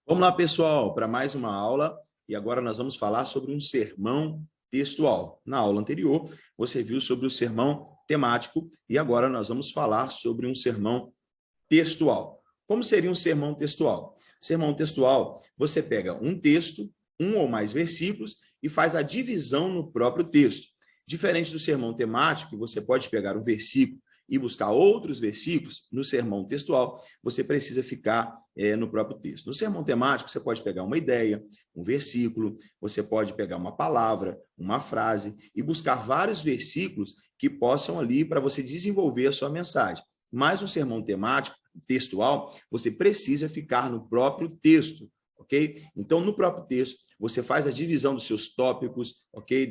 Vamos lá, pessoal, para mais uma aula. E agora nós vamos falar sobre um sermão textual. Na aula anterior, você viu sobre o sermão temático e agora nós vamos falar sobre um sermão textual. Como seria um sermão textual? Sermão textual, você pega um texto, um ou mais versículos e faz a divisão no próprio texto. Diferente do sermão temático, você pode pegar um versículo e buscar outros versículos, no sermão textual, você precisa ficar no próprio texto. No sermão temático, você pode pegar uma ideia, um versículo, você pode pegar uma palavra, uma frase e buscar vários versículos que possam ali para você desenvolver a sua mensagem. Mas no sermão temático, textual, você precisa ficar no próprio texto, ok? Então, no próprio texto, você faz a divisão dos seus tópicos, ok?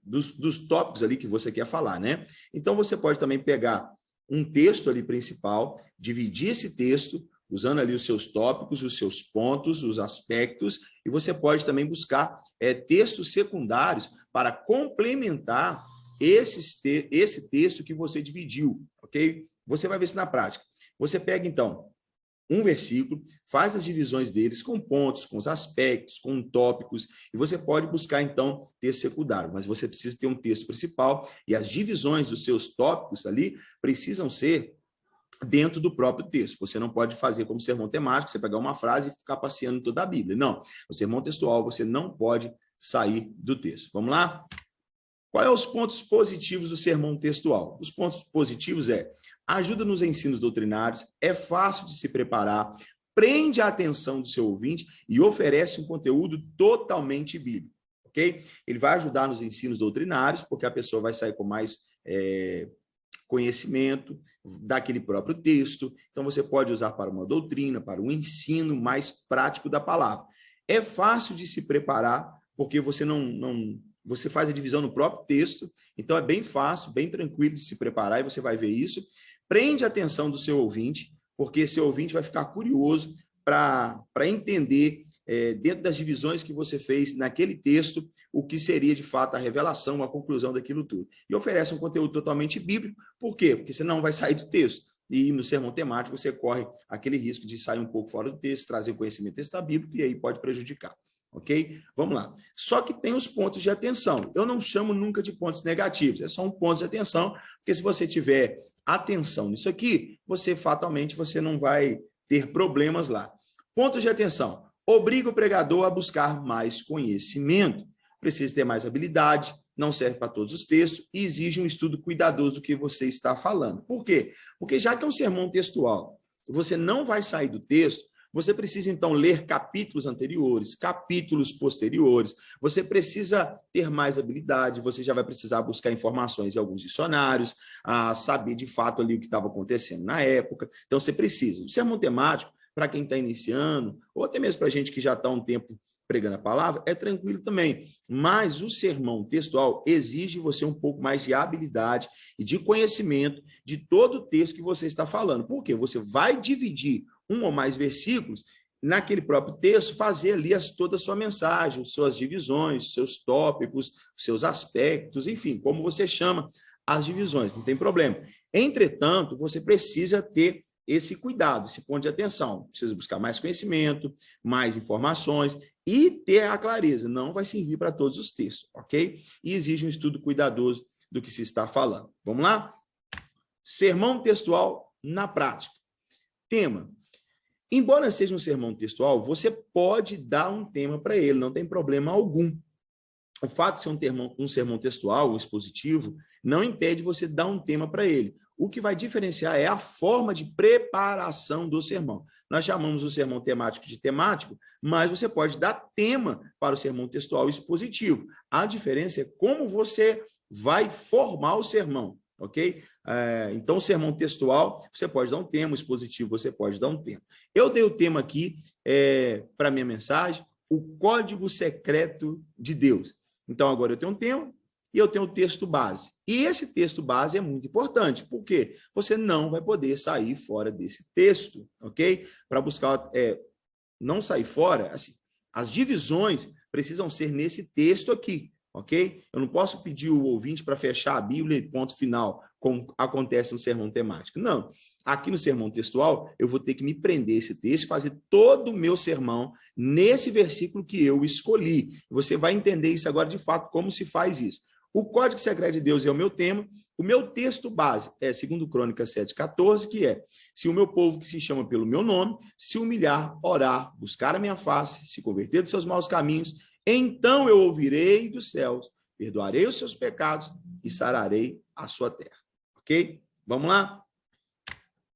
Dos tópicos ali que você quer falar, né? Então, você pode também pegar um texto ali principal, dividir esse texto, usando ali os seus tópicos, os seus pontos, os aspectos, e você pode também buscar textos secundários para complementar esse texto que você dividiu, ok? Você vai ver isso na prática. Você pega, então, um versículo, faz as divisões deles com pontos, com os aspectos, com tópicos, e você pode buscar, então, texto secundário, mas você precisa ter um texto principal, e as divisões dos seus tópicos ali precisam ser dentro do próprio texto. Você não pode fazer como sermão temático, você pegar uma frase e ficar passeando toda a Bíblia. Não, no sermão textual você não pode sair do texto. Vamos lá? Quais são os pontos positivos do sermão textual? Os pontos positivos ajuda nos ensinos doutrinários, é fácil de se preparar, prende a atenção do seu ouvinte e oferece um conteúdo totalmente bíblico, ok? Ele vai ajudar nos ensinos doutrinários, porque a pessoa vai sair com mais conhecimento daquele próprio texto. Então, você pode usar para uma doutrina, para um ensino mais prático da palavra. É fácil de se preparar, porque você você faz a divisão no próprio texto, então é bem fácil, bem tranquilo de se preparar, e você vai ver isso. Prende a atenção do seu ouvinte, porque seu ouvinte vai ficar curioso para entender, dentro das divisões que você fez naquele texto, o que seria de fato a revelação, a conclusão daquilo tudo. E oferece um conteúdo totalmente bíblico. Por quê? Porque você não vai sair do texto. E no sermão temático você corre aquele risco de sair um pouco fora do texto, trazer conhecimento extra-bíblico, e aí pode prejudicar. Ok? Vamos lá. Só que tem os pontos de atenção. Eu não chamo nunca de pontos negativos, é só um ponto de atenção, porque se você tiver atenção nisso aqui, fatalmente você não vai ter problemas lá. Pontos de atenção. Obriga o pregador a buscar mais conhecimento. Precisa ter mais habilidade, não serve para todos os textos e exige um estudo cuidadoso do que você está falando. Por quê? Porque já que é um sermão textual, você não vai sair do texto, você precisa, então, ler capítulos anteriores, capítulos posteriores, você precisa ter mais habilidade, você já vai precisar buscar informações em alguns dicionários, saber de fato ali o que estava acontecendo na época. Então, você precisa. O sermão temático, para quem está iniciando, ou até mesmo para a gente que já está há um tempo pregando a palavra, é tranquilo também. Mas o sermão textual exige você um pouco mais de habilidade e de conhecimento de todo o texto que você está falando. Por quê? Você vai dividir um ou mais versículos naquele próprio texto, fazer ali toda a sua mensagem, suas divisões, seus tópicos, seus aspectos, enfim, como você chama as divisões, não tem problema. Entretanto, você precisa ter esse cuidado, esse ponto de atenção. Precisa buscar mais conhecimento, mais informações e ter a clareza. Não vai servir para todos os textos, ok? E exige um estudo cuidadoso do que se está falando. Vamos lá? Sermão textual na prática. Tema. Embora seja um sermão textual, você pode dar um tema para ele, não tem problema algum. O fato de ser um sermão textual, um expositivo, não impede você dar um tema para ele. O que vai diferenciar é a forma de preparação do sermão. Nós chamamos o sermão temático de temático, mas você pode dar tema para o sermão textual expositivo. A diferença é como você vai formar o sermão, ok? Então, o sermão textual, você pode dar um tema, o expositivo, você pode dar um tema. Eu dei o tema aqui para a minha mensagem, o código secreto de Deus. Então, agora eu tenho um tema e eu tenho o texto base. E esse texto base é muito importante, porque você não vai poder sair fora desse texto, ok? Para buscar, não sair fora, assim, as divisões precisam ser nesse texto aqui, ok? Eu não posso pedir o ouvinte para fechar a Bíblia e ponto final. como acontece no sermão temático. Não. Aqui no sermão textual, eu vou ter que me prender esse texto, fazer todo o meu sermão nesse versículo que eu escolhi. Você vai entender isso agora de fato, como se faz isso. O Código Secreto de Deus é o meu tema. O meu texto base é 2 Crônicas 7,14, que é: se o meu povo que se chama pelo meu nome se humilhar, orar, buscar a minha face, se converter dos seus maus caminhos, então eu ouvirei dos céus, perdoarei os seus pecados e sararei a sua terra. Ok? Vamos lá?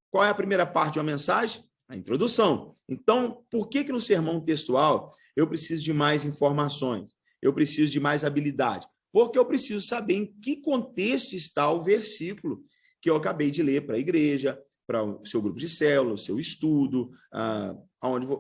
Qual é a primeira parte de uma mensagem? A introdução. Então, por que no sermão textual eu preciso de mais informações? Eu preciso de mais habilidade? Porque eu preciso saber em que contexto está o versículo que eu acabei de ler para a igreja, para o seu grupo de célula, o seu estudo,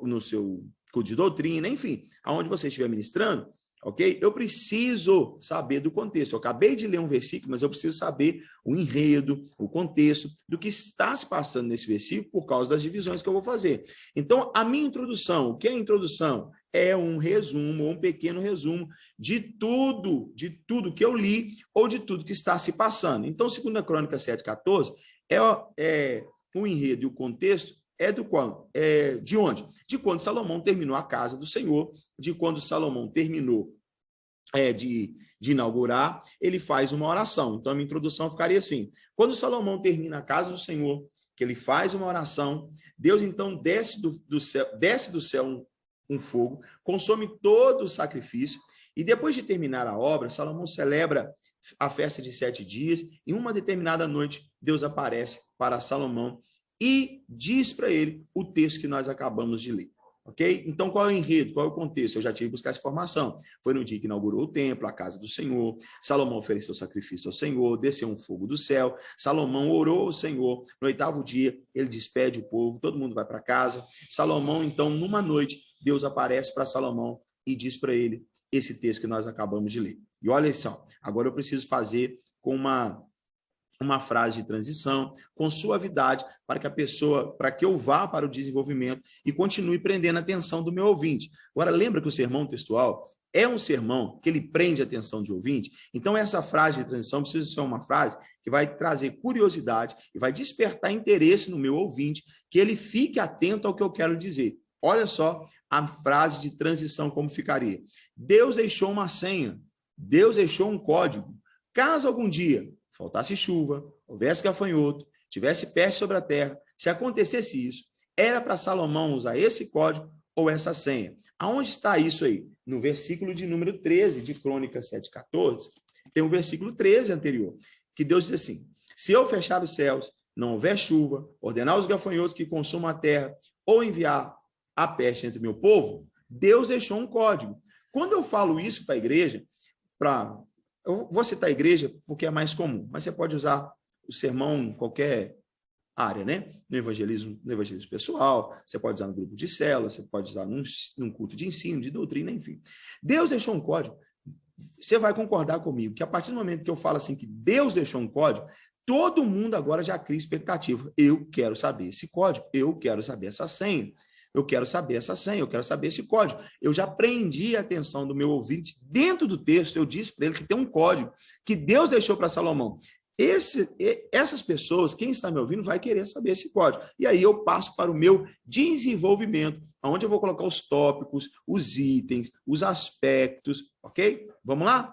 no seu curso de doutrina, enfim, aonde você estiver ministrando, ok? Eu preciso saber do contexto. Eu acabei de ler um versículo, mas eu preciso saber o enredo, o contexto do que está se passando nesse versículo por causa das divisões que eu vou fazer. Então, a minha introdução, o que é a introdução? É um resumo, um pequeno resumo de tudo que eu li ou de tudo que está se passando. Então, 2 Crônicas 7,14 é o enredo e o contexto de quando? De onde? De quando Salomão terminou a casa do Senhor, de quando Salomão terminou de inaugurar, ele faz uma oração. Então, a minha introdução ficaria assim: quando Salomão termina a casa do Senhor, que ele faz uma oração, Deus então desce do céu um fogo, consome todo o sacrifício, e depois de terminar a obra, Salomão celebra a festa de 7 dias, e uma determinada noite, Deus aparece para Salomão e diz para ele o texto que nós acabamos de ler. Ok? Então, qual é o enredo? Qual é o contexto? Eu já tive que buscar essa informação. Foi no dia que inaugurou o templo, a casa do Senhor. Salomão ofereceu sacrifício ao Senhor, desceu um fogo do céu. Salomão orou ao Senhor. No 8º dia, ele despede o povo, todo mundo vai para casa. Salomão, então, numa noite, Deus aparece para Salomão e diz para ele esse texto que nós acabamos de ler. E olha só, agora eu preciso fazer com uma frase de transição, com suavidade, para que eu vá para o desenvolvimento e continue prendendo a atenção do meu ouvinte. Agora, lembra que o sermão textual é um sermão que ele prende a atenção do ouvinte? Então, essa frase de transição precisa ser uma frase que vai trazer curiosidade e vai despertar interesse no meu ouvinte, que ele fique atento ao que eu quero dizer. Olha só a frase de transição como ficaria. Deus deixou uma senha, Deus deixou um código. Caso algum dia faltasse chuva, houvesse gafanhoto, tivesse peste sobre a terra, se acontecesse isso, era para Salomão usar esse código ou essa senha. Aonde está isso aí? No versículo de número 13 de Crônicas 7,14, tem o versículo 13 anterior, que Deus diz assim: se eu fechar os céus, não houver chuva, ordenar os gafanhotos que consumam a terra, ou enviar a peste entre o meu povo, Deus deixou um código. Quando eu falo isso para a igreja, eu vou citar a igreja porque é mais comum, mas você pode usar o sermão em qualquer área, né? No evangelismo pessoal, você pode usar no grupo de célula, você pode usar num culto de ensino, de doutrina, enfim. Deus deixou um código. Você vai concordar comigo que a partir do momento que eu falo assim que Deus deixou um código, todo mundo agora já cria expectativa. Eu quero saber esse código, eu quero saber essa senha. Eu quero saber essa senha, eu quero saber esse código. Eu já prendi a atenção do meu ouvinte dentro do texto, eu disse para ele que tem um código que Deus deixou para Salomão. Essas pessoas, quem está me ouvindo, vai querer saber esse código. E aí eu passo para o meu desenvolvimento, onde eu vou colocar os tópicos, os itens, os aspectos, ok? Vamos lá?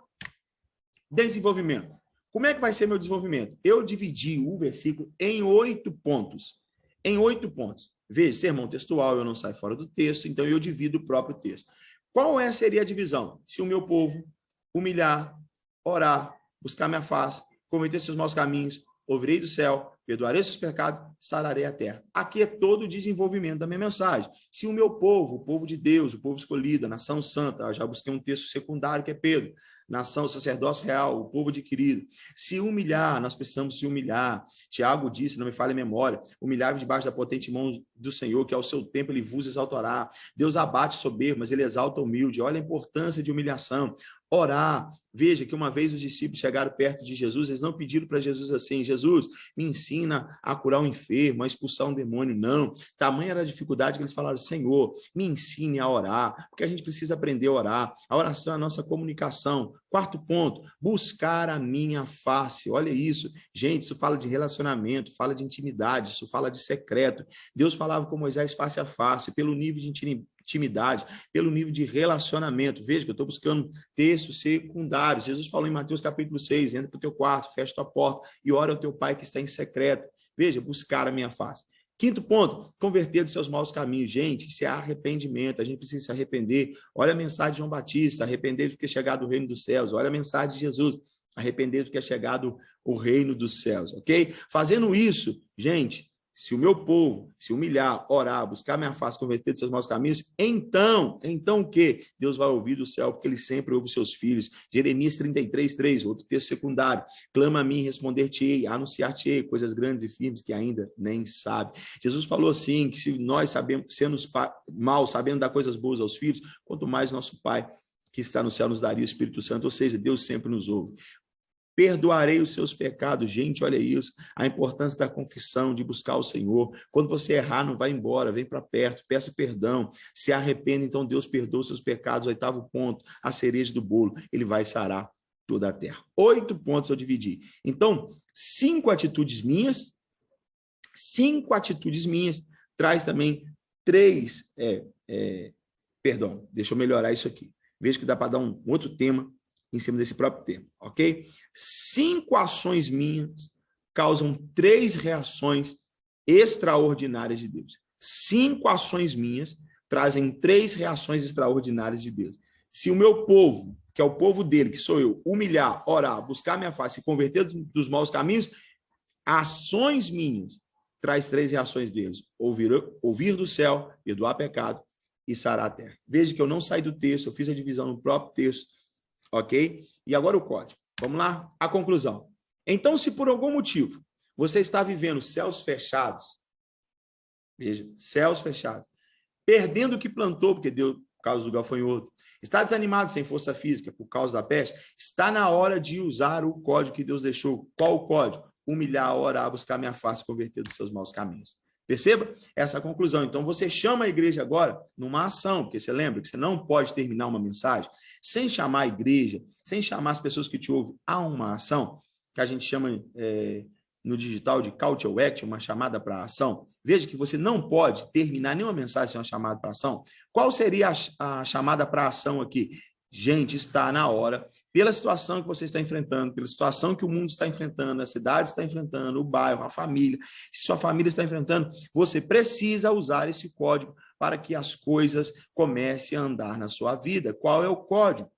Desenvolvimento. Como é que vai ser meu desenvolvimento? Eu dividi o versículo em 8 pontos. Em 8 pontos. Veja, sermão textual, eu não saio fora do texto, então eu divido o próprio texto. Qual seria a divisão? Se o meu povo humilhar, orar, buscar minha face, cometer seus maus caminhos, ouvirei do céu, perdoarei seus pecados, sararei a terra. Aqui é todo o desenvolvimento da minha mensagem. Se o meu povo, o povo de Deus, o povo escolhido, a nação santa, eu já busquei um texto secundário que é Pedro, nação, sacerdócio real, o povo adquirido. Se humilhar, nós precisamos se humilhar. Tiago disse, não me falhe a memória, humilhar debaixo da potente mão do Senhor, que ao seu tempo ele vos exaltará. Deus abate soberbo, mas ele exalta o humilde. Olha a importância de humilhação. Orar. Veja que uma vez os discípulos chegaram perto de Jesus, eles não pediram para Jesus assim: Jesus, me ensina a curar um enfermo, a expulsar um demônio. Não. Tamanha era a dificuldade que eles falaram: Senhor, me ensine a orar, porque a gente precisa aprender a orar. A oração é a nossa comunicação Quarto ponto, buscar a minha face. Olha isso. Gente, isso fala de relacionamento, fala de intimidade, isso fala de secreto. Deus falava com Moisés face a face, pelo nível de intimidade, pelo nível de relacionamento. Veja que eu estou buscando textos secundários. Jesus falou em Mateus capítulo 6, entra para o teu quarto, fecha tua porta e ora ao teu pai que está em secreto. Veja, buscar a minha face. Quinto ponto, converter dos seus maus caminhos. Gente, isso é arrependimento, a gente precisa se arrepender. Olha a mensagem de João Batista, arrepender do que é chegado o reino dos céus. Olha a mensagem de Jesus, arrepender do que é chegado o reino dos céus, ok? Fazendo isso, gente, se o meu povo se humilhar, orar, buscar minha face, converter dos seus maus caminhos, então o quê? Deus vai ouvir do céu, porque ele sempre ouve os seus filhos. Jeremias 33:3, outro texto secundário. Clama a mim, responder-te-ei, anunciar-te-ei coisas grandes e firmes que ainda nem sabe. Jesus falou assim, que se nós sabemos, sendo maus, sabendo dar coisas boas aos filhos, quanto mais nosso Pai que está no céu nos daria o Espírito Santo, ou seja, Deus sempre nos ouve. Perdoarei os seus pecados. Gente, olha isso, a importância da confissão, de buscar o Senhor. Quando você errar, não vai embora, vem para perto, peça perdão, se arrependa, então Deus perdoa os seus pecados. Oitavo ponto, a cereja do bolo, ele vai sarar toda a terra. 8 pontos eu dividi. Então, 5 atitudes minhas, traz também 3, perdão, deixa eu melhorar isso aqui. Vejo que dá para dar um outro tema em cima desse próprio tema, ok? 5 ações minhas causam 3 reações extraordinárias de Deus. 5 ações minhas trazem 3 reações extraordinárias de Deus. Se o meu povo, que é o povo dele, que sou eu, humilhar, orar, buscar minha face e converter dos maus caminhos, ações minhas traz 3 reações deles. Ouvir do céu, perdoar pecado e sarar a terra. Veja que eu não saí do texto, eu fiz a divisão no próprio texto, ok? E agora o código. Vamos lá? A conclusão. Então, se por algum motivo você está vivendo céus fechados, veja, céus fechados, perdendo o que plantou, porque deu por causa do gafanhoto, está desanimado, sem força física, por causa da peste, está na hora de usar o código que Deus deixou. Qual o código? Humilhar, orar, buscar minha face, converter dos seus maus caminhos. Perceba essa conclusão. Então, você chama a igreja agora numa ação, porque você lembra que você não pode terminar uma mensagem sem chamar a igreja, sem chamar as pessoas que te ouvem a uma ação, que a gente chama no digital de call to action, uma chamada para a ação. Veja que você não pode terminar nenhuma mensagem sem uma chamada para a ação. Qual seria a chamada para a ação aqui? Gente, está na hora, pela situação que você está enfrentando, pela situação que o mundo está enfrentando, a cidade está enfrentando, o bairro, a família, se sua família está enfrentando, você precisa usar esse código para que as coisas comecem a andar na sua vida. Qual é o código?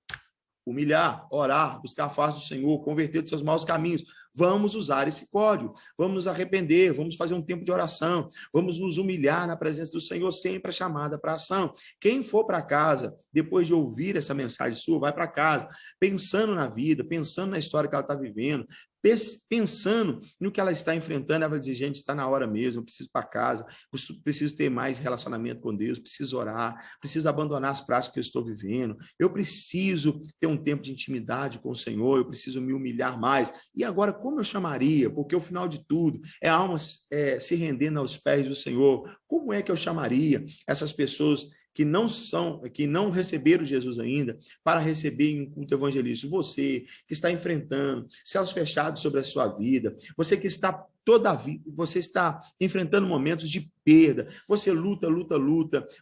Humilhar, orar, buscar a face do Senhor, converter dos seus maus caminhos. Vamos usar esse código, vamos nos arrepender, vamos fazer um tempo de oração, vamos nos humilhar na presença do Senhor, sempre a chamada para ação. Quem for para casa, depois de ouvir essa mensagem sua, vai para casa, pensando na vida, pensando na história que ela está vivendo, pensando no que ela está enfrentando, ela vai dizer, gente, está na hora mesmo, eu preciso ir para casa, preciso ter mais relacionamento com Deus, preciso orar, preciso abandonar as práticas que eu estou vivendo, eu preciso ter um tempo de intimidade com o Senhor, eu preciso me humilhar mais. E agora, como eu chamaria? Porque o final de tudo é a alma se rendendo aos pés do Senhor. Como é que eu chamaria essas pessoas que não receberam Jesus ainda, para receber um culto evangelístico? Você que está enfrentando céus fechados sobre a sua vida, você que está você está enfrentando momentos de perda, você luta,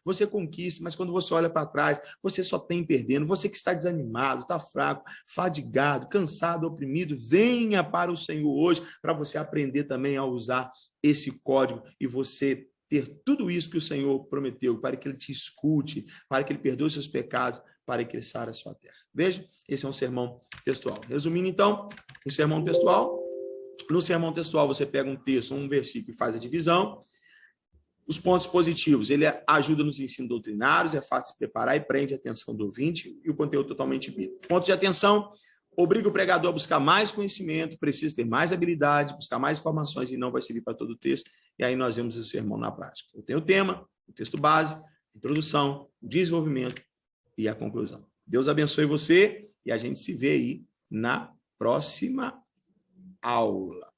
você conquista, mas quando você olha para trás, você só tem perdendo. Você que está desanimado, está fraco, fadigado, cansado, oprimido, venha para o Senhor hoje, para você aprender também a usar esse código e você ter tudo isso que o Senhor prometeu, para que Ele te escute, para que Ele perdoe seus pecados, para que Ele sare a sua terra. Veja, esse é um sermão textual. Resumindo, então, o sermão textual. No sermão textual, você pega um texto, um versículo e faz a divisão. Os pontos positivos, ele ajuda nos ensinos doutrinários, é fácil de preparar e prende a atenção do ouvinte, e o conteúdo totalmente bíblico. Pontos de atenção, obriga o pregador a buscar mais conhecimento, precisa ter mais habilidade, buscar mais informações, e não vai servir para todo o texto. E aí nós vemos o sermão na prática. Eu tenho o tema, o texto base, a introdução, o desenvolvimento e a conclusão. Deus abençoe você e a gente se vê aí na próxima aula.